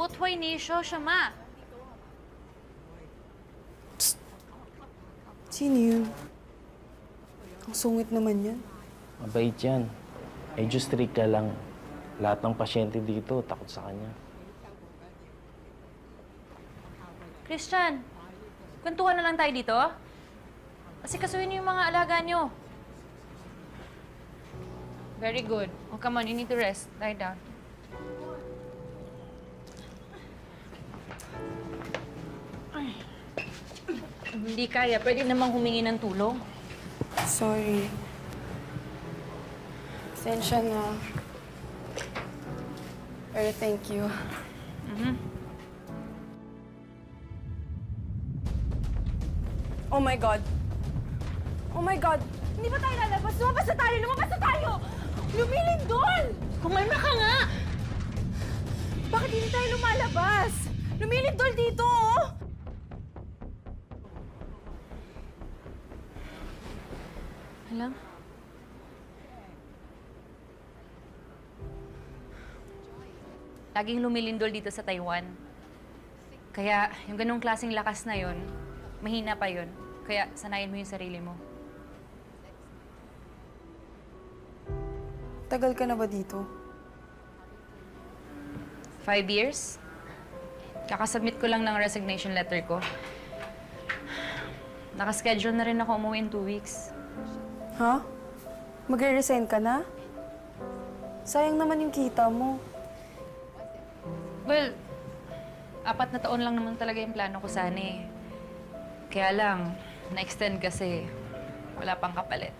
出会你说什么？ Sino yun? Ang sungit naman yan. Mabait yan. Eh, just strict ka lang. Lahat ng pasyente dito, takot sa kanya. Christian, kwentuhan na lang tayo dito. Kasi kasuhin niyo yung mga alaga niyo. Very good. Oh, come on, you need to rest. Lie down. Ay. Hindi kaya. Pwede namang humingi ng tulong. Sorry. Pasensya na. Pero thank you. Oh my God! Oh my God! Hindi ba tayo lalabas? Lumabas na tayo! Lumabas na tayo! Lumilindol! Kumalma ka nga! Bakit hindi tayo lumalabas? Lumilindol dito, oh! Alam? Laging lumilindol dito sa Taiwan. Kaya yung ganong klaseng lakas na yon, mahina pa yon. Kaya sanayin mo yung sarili mo. Tagal ka na ba dito? 5 years? Kakasubmit ko lang ng resignation letter ko. Nakaschedule na rin ako umuwi in 2 weeks. Ha? Magre-resign ka na? Sayang naman yung kita mo. Well, 4 na taon lang naman talaga yung plano ko sana eh. Kaya lang, na-extend kasi wala pang kapalit.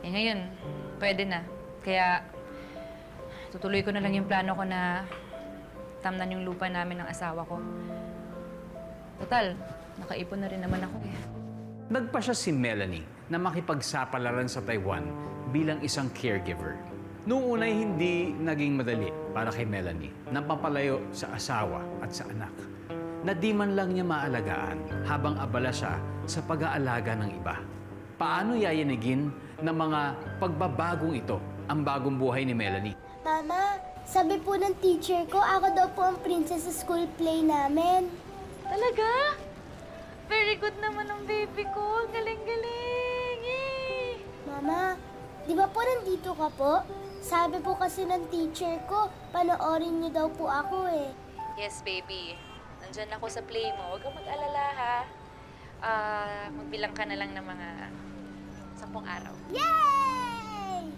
Eh ngayon, pwede na. Kaya tutuloy ko na lang yung plano ko na tamnan yung lupa namin ng asawa ko. Total, nakaipon na rin naman ako eh. Nagpasya si Melanie na makipagsapalaran sa Taiwan bilang isang caregiver. Noong unay hindi naging madali para kay Melanie nang papalayo sa asawa at sa anak na di man lang niya maalagaan habang abala siya sa pag-aalaga ng iba. Paano yayanigin ng mga pagbabagong ito ang bagong buhay ni Melanie? Mama, sabi po ng teacher ko, ako daw po ang princess sa school play namin. Talaga? Very good naman ang baby ko. Galing-galing! Yay! Mama, di ba po nandito ka po? Sabi po kasi ng teacher ko, panoorin niyo daw po ako eh. Yes, baby. Nandyan ako sa play mo. Huwag kang mag-alala, ha? Magbilang ka na lang ng mga 10 araw. Yay!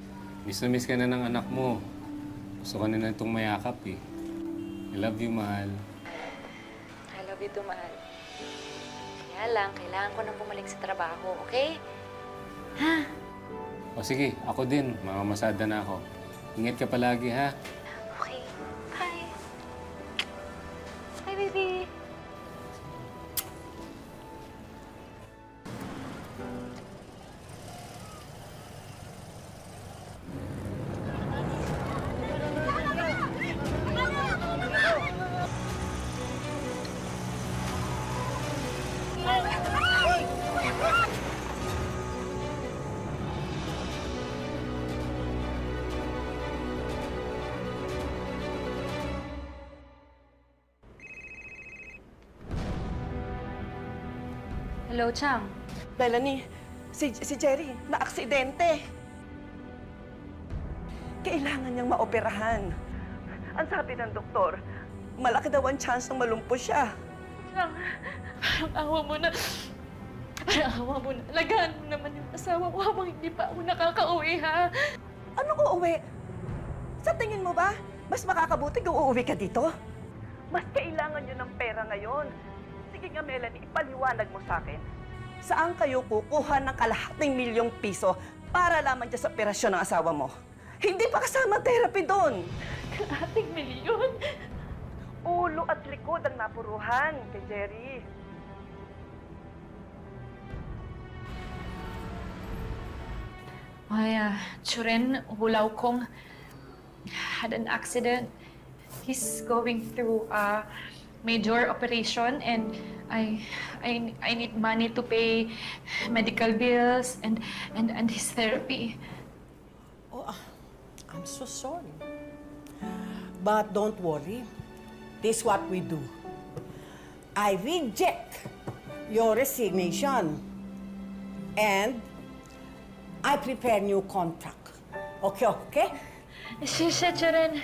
Miss na miss ka na ng anak mo. Gusto ka na itong mayakap eh. I love you, mahal. I love you too, mahal. Kaya lang, kailangan ko nang bumalik sa trabaho, okay? Ha? O sige, ako din. Mamamasada na ako. Ingat ka palagi, ha? Okay. Bye. Bye, baby. Hello, Chang. Melanie, si Jerry, na-aksidente. Kailangan niyang maoperahan. Ang sabi ng doktor, malaki daw ang chance ng malumpo siya. Chang, parang awa mo na. Parang awa mo na. Alagaan mo naman yung asawa ko habang hindi pa ako nakaka-uwi, ha? Anong uuwi? Sa tingin mo ba, mas makakabuti kung uuwi ka dito? Mas kailangan niyo ng pera ngayon. Sige nga, Melanie, ipaliwanag mo sa akin. Saan kayo kukuha ng ₱250,000 para lamang dyan sa operasyon ng asawa mo? Hindi pa kasama therapy doon. ₱1,000,000? Ulo at likod ang napuruhan kay Jerry. My Churen Hulaw Kong had an accident. He's going through a major operation and I need money to pay medical bills and his therapy. Oh, I'm so sorry. But don't worry. this what we do. I reject your resignation and I prepare new contract. Okay, okay? Sharon.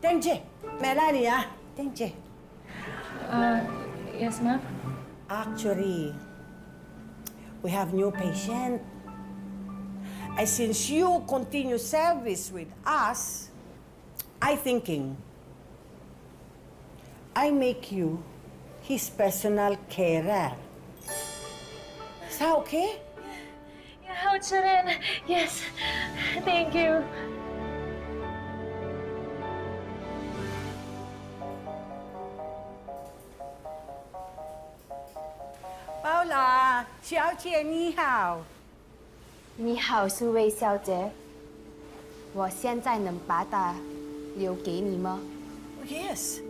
Tenje, Melania, Tenje. Yes, ma'am? Actually, we have new patient. And since you continue service with us, I thinking I make you his personal carer. Is that okay? Yeah, Sharon. Yes. Thank you. Paula, 小姐你好。你好，苏薇小姐。我现在能把它留给你吗？ Yes.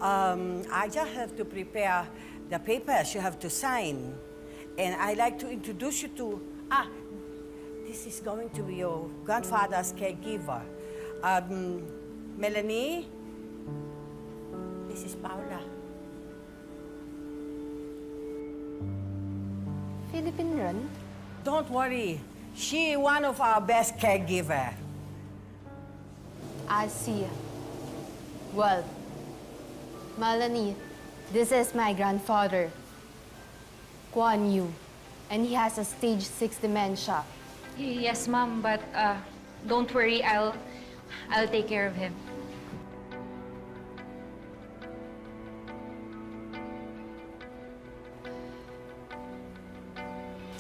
I just have to prepare the papers you have to sign. And I'd like to introduce you to... this is going to be your grandfather's caregiver. Melanie, this is Paula. Philippine 人。 Don't worry. She one of our best caregiver. I see. Well, Melanie, this is my grandfather, Guan Yu, and he has a stage 6 dementia. Yes, ma'am, but don't worry, I'll take care of him.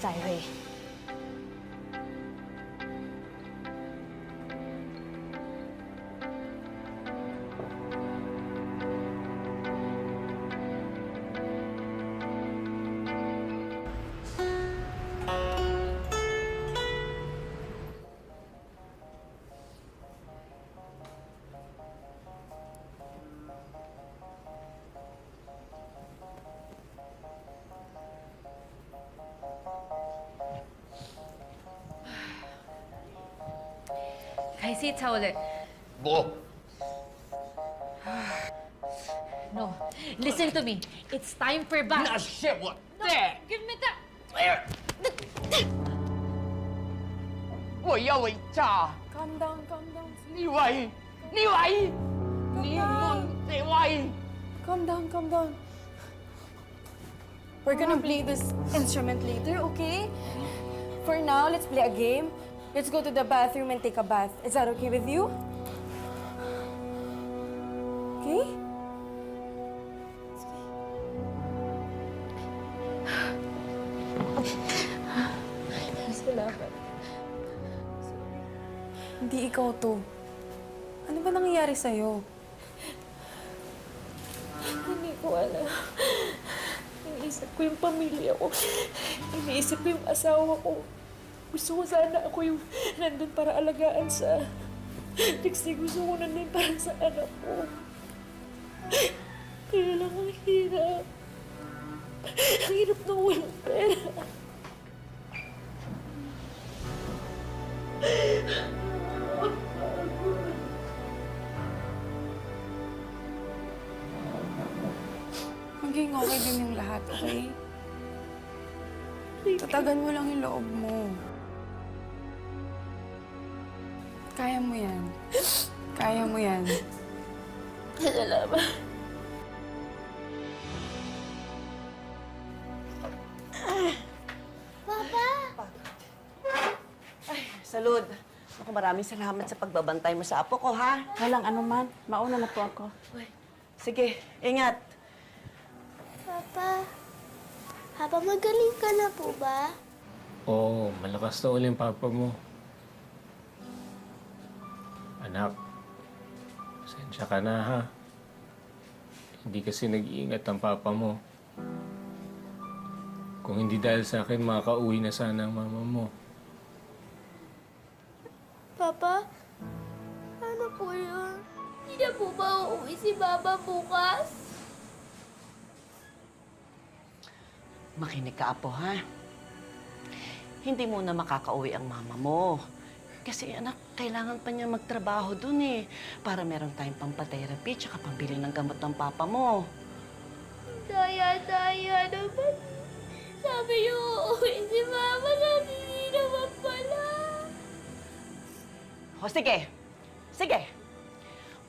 Zai Wei. Kai, sit sa ulit. Go! No, listen to me. It's time for bath. Ah, shit, what? No, give me that. 我要回家。 Calm down, calm down. 呢位，呢位，你們這位。 Calm down, calm down. We're gonna play this instrument later, okay? For now, let's play a game. Let's go to the bathroom and take a bath. Is that okay with you? Okay? Salamat. Hindi ikaw to. Ano ba nangyayari sa'yo? Hindi ko alam. Iniisip ko yung pamilya ko. Iniisip ko yung asawa ko. Gusto ko sana ako yung nandun para alagaan sa... Kasi gusto ko nandun para sa anak ko. Kaya lang ang hirap. Ang hirap na walang pera. Maging okay din yung lahat, okay? Tatagan mo lang yung loob mo. Kaya mo yan. Kaya mo yan. Salamat. Papa! Salud. Ako, maraming salamat sa pagbabantay mo sa apo ko, ha? Walang anuman. Mauna na po ako. Sige, ingat. Papa, magaling ka na po ba? Oo, malakas na ulit papa mo. Anak, pasensya ka na ha. Hindi kasi nag-iingat ang papa mo. Kung hindi dahil sa akin, makakauwi na sana ang mama mo. Papa, ano po yun? Hindi na po ba uuwi si Baba bukas? Makinig ka, apo, ha? Hindi mo na makakauwi ang mama mo. Kasi anak, kailangan pa niya magtrabaho dun eh. Para meron tayong pampatherapy tsaka pambili ng gamot ng papa mo. Daya naman. Sabi niyo uuwi si Mama, sabi hindi naman pala. O sige, sige.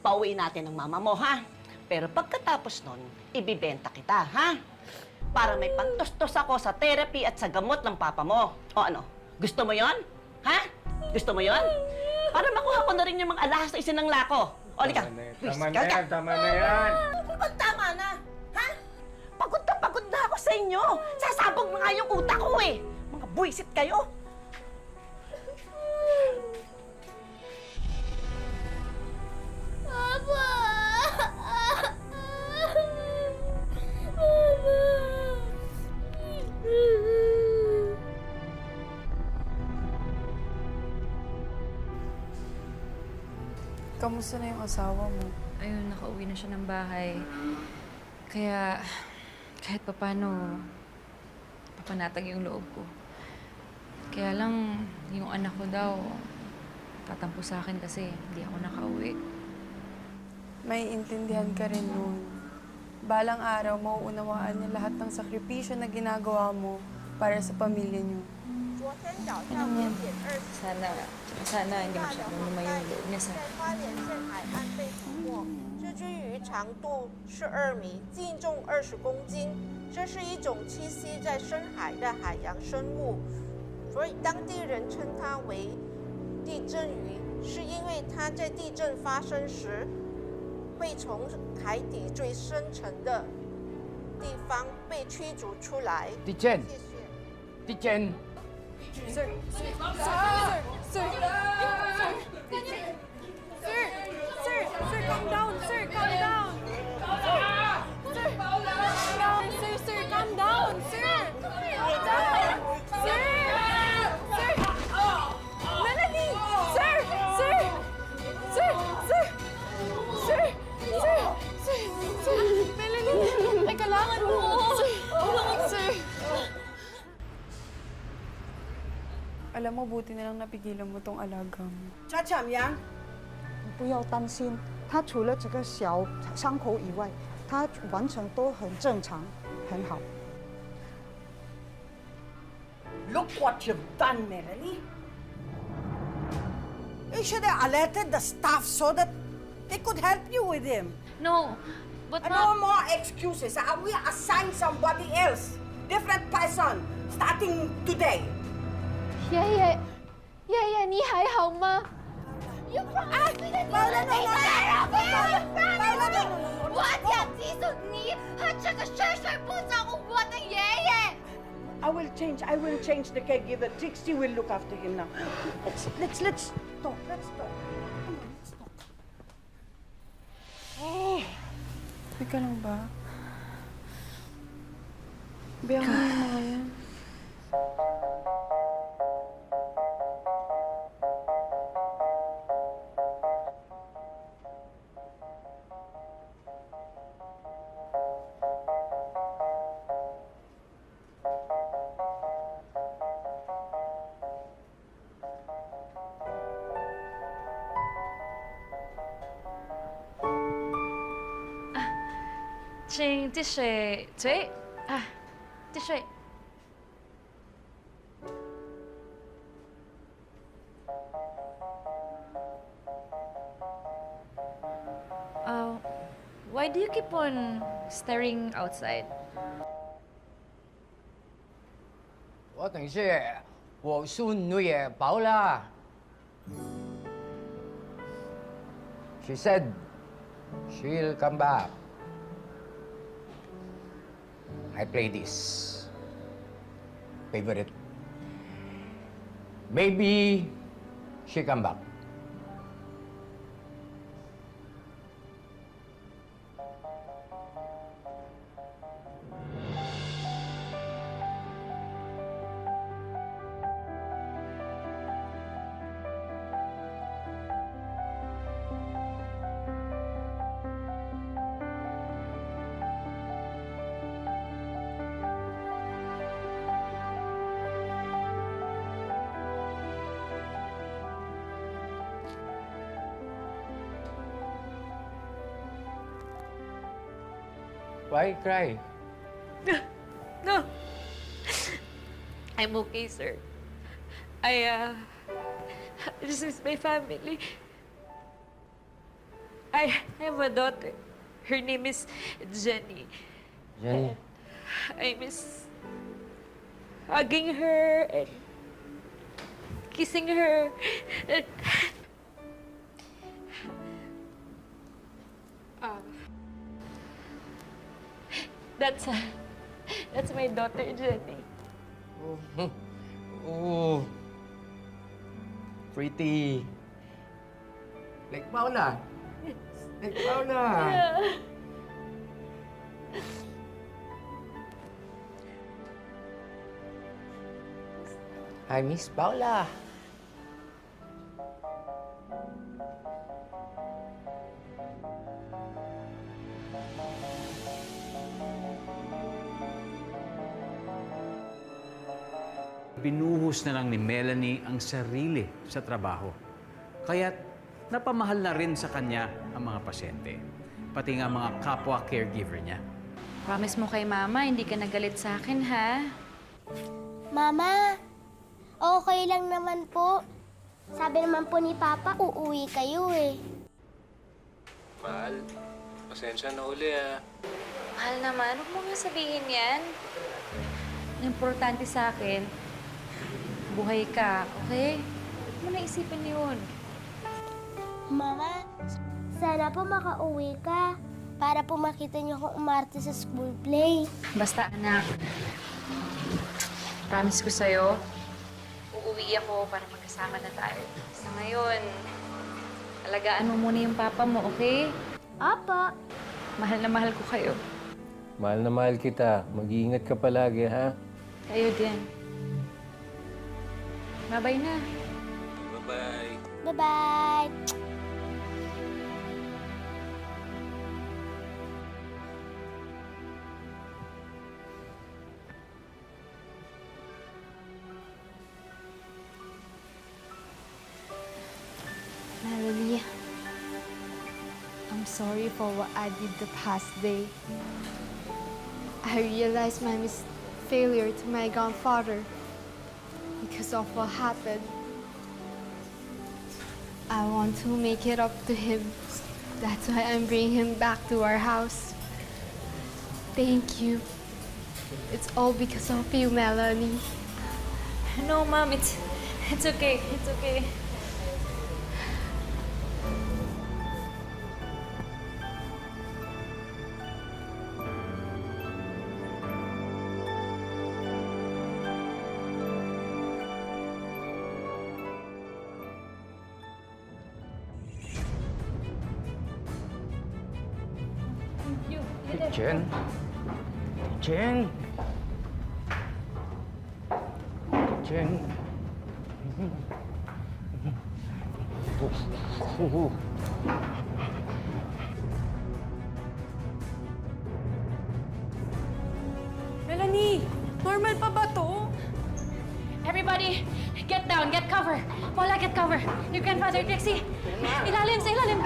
Pauwiin natin ang mama mo, ha? Pero pagkatapos nun, ibibenta kita, ha? Para may pantustos ako sa therapy at sa gamot ng papa mo. O ano, gusto mo yon? Ha? Gusto mo yon? Para makuha ko na rin yung mga alahas na isinangla ko. O, lika. Tama na yan, tama na yan. Pag tama na, ha? Pagod na ako sa inyo. Sasabog na nga yung utak ko eh. Mga buwisit kayo. Papa! Kamusta na yung asawa mo? Ayun, nakauwi na siya ng bahay. Kaya, kahit papano, papanatag yung loob ko. Kaya lang, yung anak ko daw, tatampo sa akin kasi hindi ako nakauwi. May intindihan ka rin nun. Balang araw, mauunawaan niya lahat ng sakripisyo na ginagawa mo para sa pamilya niyo. Ano yan? Sana hindi masyadong lumayo yung loob niya sa akin. 这只鱼长度12米，净重20公斤。这是一种栖息在深海的海洋生物，所以当地人称它为地震鱼，是因为它在地震发生时会从海底最深层的地方被驱逐出来。地震，谢谢。地震。 Sir! Calm down! Sir, calm down! Sir, calm down! Sir! Melanie! Sir! Melanie! May kailangan mo! Sir! Alam mo, buti na lang napigilan mo tong alaga mo. cha怎么样？不要担心，他除了这个小伤口以外，他完全都很正常，很好。 Look what you've done, Melanie. You should have alerted the staff so that they could help you with him. No, but No more excuses. We assign somebody else, different person, starting today. 爷爷，爷爷，你还好吗？ You promised me that you would take care of him! 我想记住你和这个水水部长我的爷爷。 I will change the caregiver. Trixie will look after him now. Let's talk. Let's talk. Come on, let's talk. Teka lang ba? Biyak mo yung mga yan. Ching, 滴水，嘴啊，滴水。Why do you keep on staring outside? 我等是我孙女也包了。She said she'll come back. I play this favorite. Maybe she come back. Why cry? No. I'm okay, sir. This is my family. I have a daughter. Her name is Jenny. Jenny. I miss hugging her and kissing her. That's my daughter, Jenny. Oh. Pretty. Like Paula. Like Paula. Yeah. I miss Paula. Binuhos na lang ni Melanie ang sarili sa trabaho. Kaya't napamahal na rin sa kanya ang mga pasyente, pati nga mga kapwa caregiver niya. Promise mo kay Mama, hindi ka nagalit sa akin, ha? Mama, okay lang naman po. Sabi naman po ni Papa, uuwi kayo eh. Mahal, pasensya na uli Mahal naman, huwag mo nga sabihin yan. Ang importante sa akin, buhay ka, okay? Huwag mo na isipin yun. Mama, sana po makauwi ka para po makita niyo akong umarte sa school play. Basta, anak, promise ko sa'yo, uuwi ako para magkasama na tayo. Sa ngayon, alagaan mo muna yung papa mo, okay? Apa. Mahal na mahal ko kayo. Mahal na mahal kita. Mag-iingat ka palagi, ha? Kayo din. Bye-bye na. Bye-bye. Bye-bye. Melanie, I'm sorry for what I did the past day. I realized my failure to my grandfather because of what happened. I want to make it up to him. That's why I'm bringing him back to our house. Thank you. It's all because of you, Melanie. No, Mom, it's okay. It's okay. Jen? Jen? Jen? Melanie, normal pa ba to? Everybody, get down, get cover. Paula, get cover. Your grandfather, Trixie. Ilalim, sa ilalim.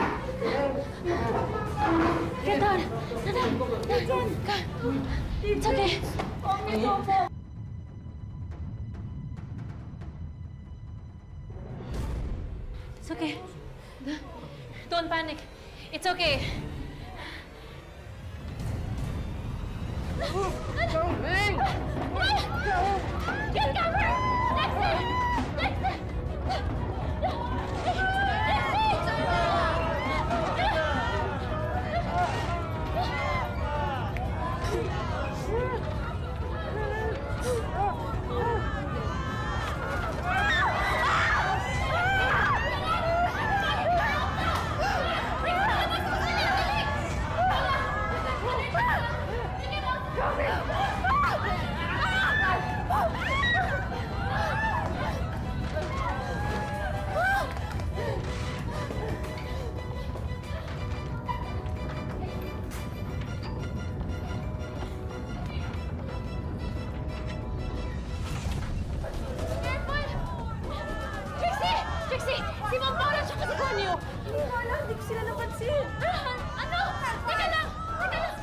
Get down. It's okay. It's okay. Don't panic. It's okay. Get cover! Trixie! Si Ma'am Paula siya kasi kanyo! Hindi ko alam, hindi ko sila napansin. Ano? Teka lang! Teka lang!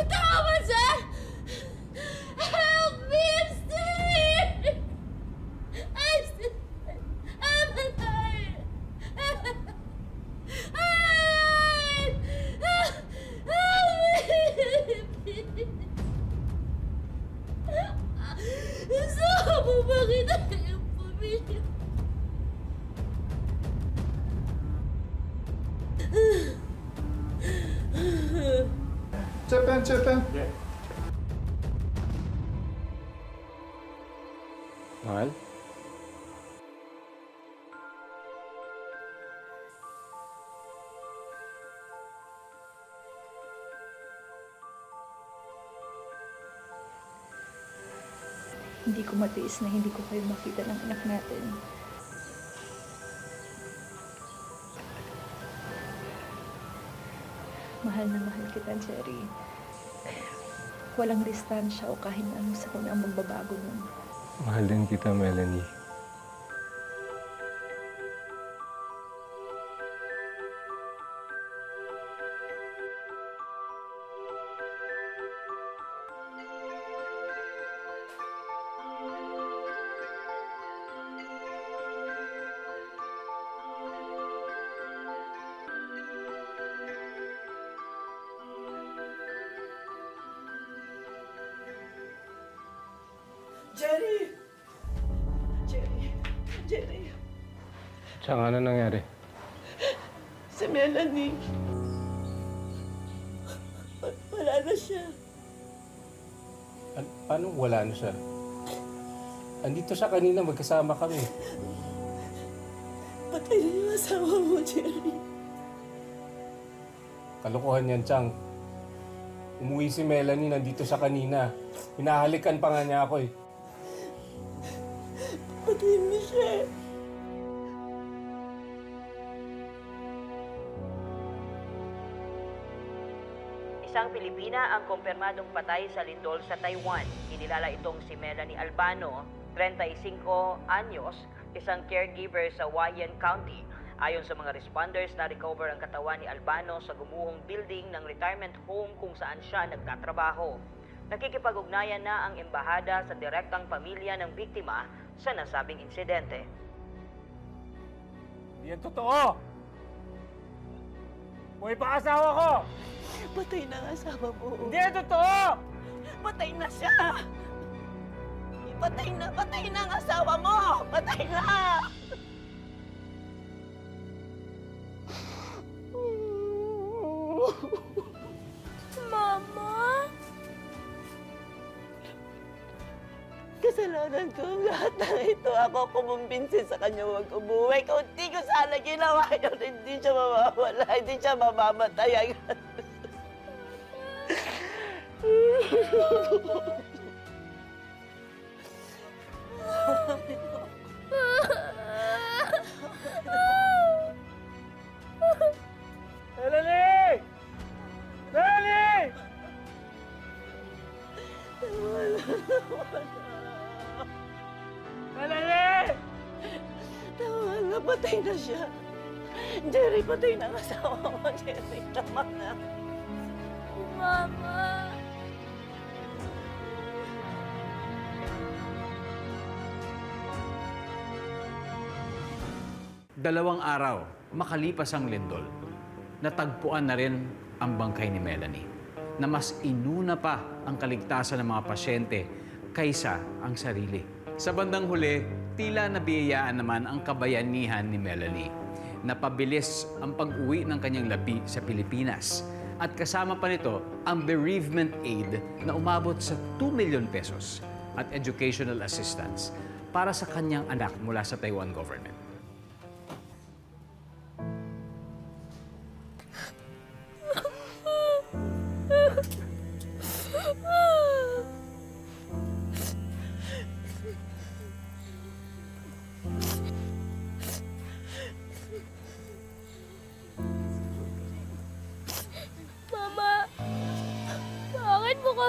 Tama, sir! Help me! I'm still here! I'm alive! Saan mo ba kinaya yung pamilya? 这边这边。 Mahal? Hindi ko matiis na hindi ko kayo makita ng anak natin. Mahal na mahal kita, Jerry. Walang distansya o kahit anong sakon ang magbabago nun. Mahal din kita, Melanie. Jerry! Jerry! Jerry! Tsaka ano nangyari? Si Melanie. Wala na siya. Paano wala na siya? Andito siya kanina, magkasama kami. Patay na yung asawa mo, Jerry. Kalokohan yan, Chang. Umuwi si Melanie, nandito siya kanina. Hinahalikan pa nga niya ako eh. Patay mo siya. Isang Pilipina ang kumpirmadong patay sa lindol sa Taiwan. Kinilala itong si Melanie Albano, 35 anyos, isang caregiver sa Huayan County. Ayon sa mga responders, na-recover ang katawan ni Albano sa gumuhong building ng retirement home kung saan siya nagtatrabaho. Nakikipag-ugnayan na ang embahada sa direktang pamilya ng biktima sa nasabing insidente. Hindi yan totoo! Buhay pa asawa ko! Patay na ang asawa mo. Hindi yan totoo! Patay na siya! Patay na ang asawa mo! Patay na! Mama? Kasalanan ko ang lahat ng ito. Ako kumumbinsin sa kanya huwag umuwi. Kung hindi ko sana ginawa yun, hindi siya mawawala, hindi siya mamamatay agad. Melanie! Melanie! Melanie! Tama na, patay na siya. Jerry, patay na ang asawa mo. Jerry, tama na. Mama! Dalawang araw, makalipas ang lindol, natagpuan na rin ang bangkay ni Melanie na mas inuna pa ang kaligtasan ng mga pasyente kaysa ang sarili. Sa bandang huli, tila nabiyayaan naman ang kabayanihan ni Melanie. Napabilis ang pag-uwi ng kanyang labi sa Pilipinas. At kasama pa nito ang bereavement aid na umabot sa 2 million pesos at educational assistance para sa kanyang anak mula sa Taiwan government.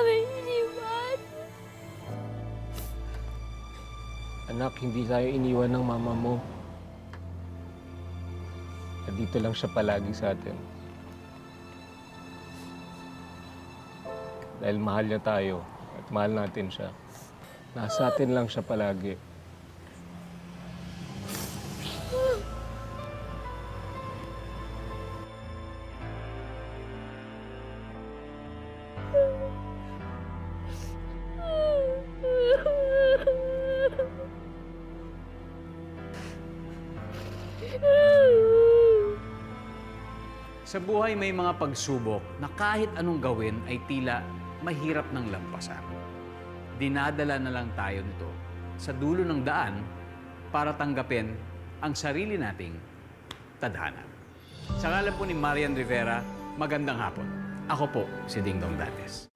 kami iniwan. Anak, hindi tayo iniwan ng mama mo. Nandito lang siya palagi sa atin. Dahil mahal niya tayo at mahal natin siya. Nasa atin lang siya palagi. Sa buhay may mga pagsubok na kahit anong gawin ay tila mahirap ng lampasan. Dinadala na lang tayo nito sa dulo ng daan para tanggapin ang sarili nating tadhana. Sa ngalan po ni Marian Rivera, magandang hapon. Ako po si Dingdong Dantes.